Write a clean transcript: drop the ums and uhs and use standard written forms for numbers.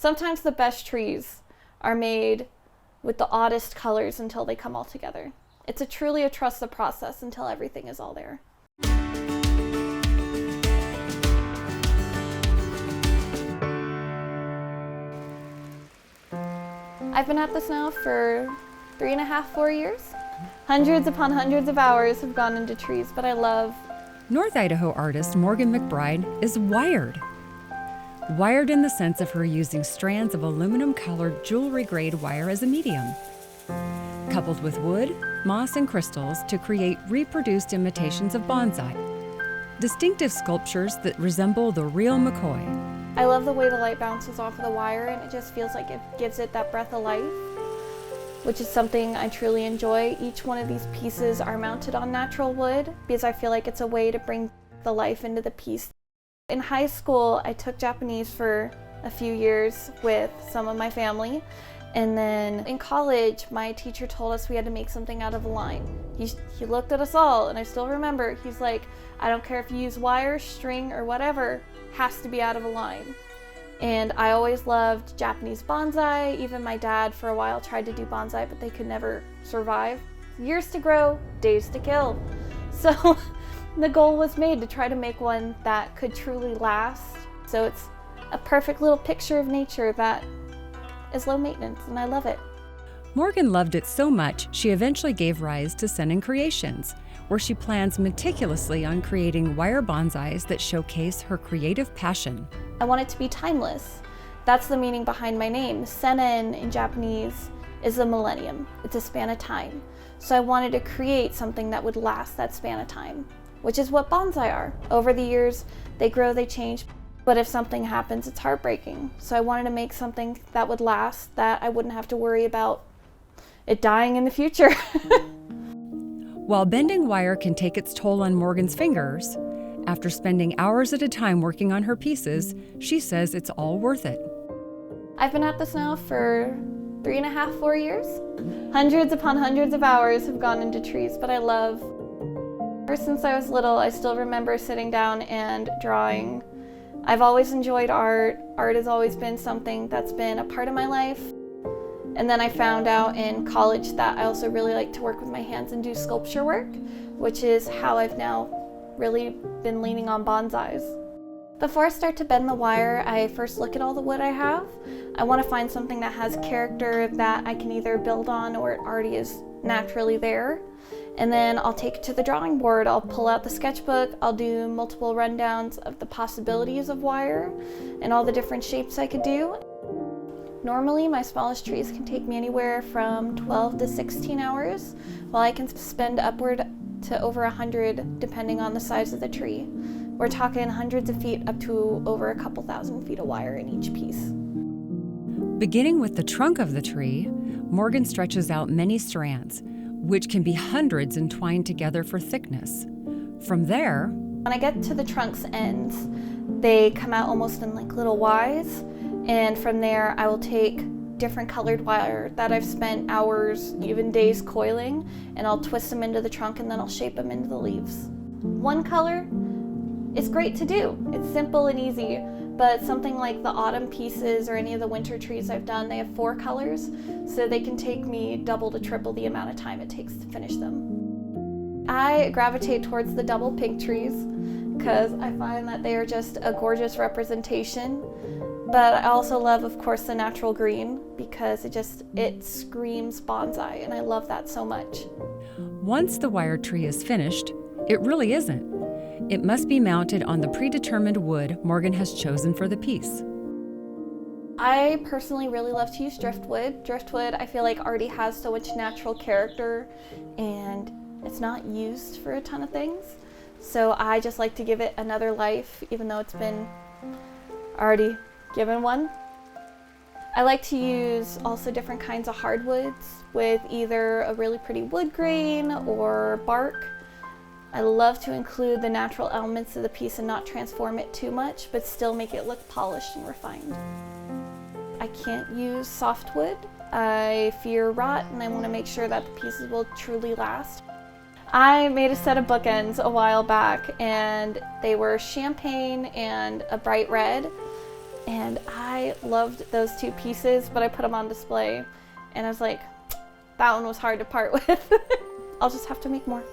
Sometimes the best trees are made with the oddest colors until they come all together. It's truly a trust the process until everything is all there. I've been at this now for 3.5, 4 years. Hundreds upon hundreds of hours have gone into trees, but I love. North Idaho artist Morgan McBride is wired. Wired in the sense of her using strands of aluminum-colored jewelry-grade wire as a medium, coupled with wood, moss, and crystals to create reproduced imitations of bonsai, distinctive sculptures that resemble the real McCoy. I love the way the light bounces off of the wire, and it just feels like it gives it that breath of life, which is something I truly enjoy. Each one of these pieces are mounted on natural wood because I feel like it's a way to bring the life into the piece. In high school, I took Japanese for a few years with some of my family, and then in college, my teacher told us we had to make something out of a line. He looked at us all, and I still remember, he's like, I don't care if you use wire, string, or whatever, has to be out of a line. And I always loved Japanese bonsai. Even my dad for a while tried to do bonsai, but they could never survive. Years to grow, days to kill. So the goal was made to try to make one that could truly last. So it's a perfect little picture of nature that is low maintenance, and I love it. Morgan loved it so much, she eventually gave rise to Senin Creations, where she plans meticulously on creating wire bonsais that showcase her creative passion. I want it to be timeless. That's the meaning behind my name. Senin in Japanese is the millennium. It's a span of time. So I wanted to create something that would last that span of time, which is what bonsai are. Over the years, they grow, they change, but if something happens, it's heartbreaking. So I wanted to make something that would last, that I wouldn't have to worry about it dying in the future. While bending wire can take its toll on Morgan's fingers, after spending hours at a time working on her pieces, she says it's all worth it. I've been at this now for 3.5, 4 years. Hundreds upon hundreds of hours have gone into trees, but I love. Ever since I was little, I still remember sitting down and drawing. I've always enjoyed art. Art has always been something that's been a part of my life. And then I found out in college that I also really like to work with my hands and do sculpture work, which is how I've now really been leaning on bonsais. Before I start to bend the wire, I first look at all the wood I have. I want to find something that has character that I can either build on or it already is naturally there. And then I'll take it to the drawing board. I'll pull out the sketchbook. I'll do multiple rundowns of the possibilities of wire and all the different shapes I could do. Normally, my smallest trees can take me anywhere from 12 to 16 hours, while I can spend upward to over 100 depending on the size of the tree. We're talking hundreds of feet up to over a couple thousand feet of wire in each piece. Beginning with the trunk of the tree, Morgan stretches out many strands, which can be hundreds entwined together for thickness. From there, when I get to the trunk's ends, they come out almost in like little Ys, and from there I will take different colored wire that I've spent hours, even days coiling, and I'll twist them into the trunk and then I'll shape them into the leaves. One color is great to do. It's simple and easy, but something like the autumn pieces or any of the winter trees I've done, they have 4 colors, so they can take me double to triple the amount of time it takes to finish them. I gravitate towards the double pink trees because I find that they are just a gorgeous representation. But I also love, of course, the natural green because it screams bonsai, and I love that so much. Once the wire tree is finished, it really isn't. It must be mounted on the predetermined wood Morgan has chosen for the piece. I personally really love to use driftwood. Driftwood, I feel like, already has so much natural character, and it's not used for a ton of things. So I just like to give it another life, even though it's been already given one. I like to use also different kinds of hardwoods with either a really pretty wood grain or bark. I love to include the natural elements of the piece and not transform it too much, but still make it look polished and refined. I can't use softwood. I fear rot, and I want to make sure that the pieces will truly last. I made a set of bookends a while back, and they were champagne and a bright red. And I loved those 2 pieces, but I put them on display and I was like, that one was hard to part with. I'll just have to make more.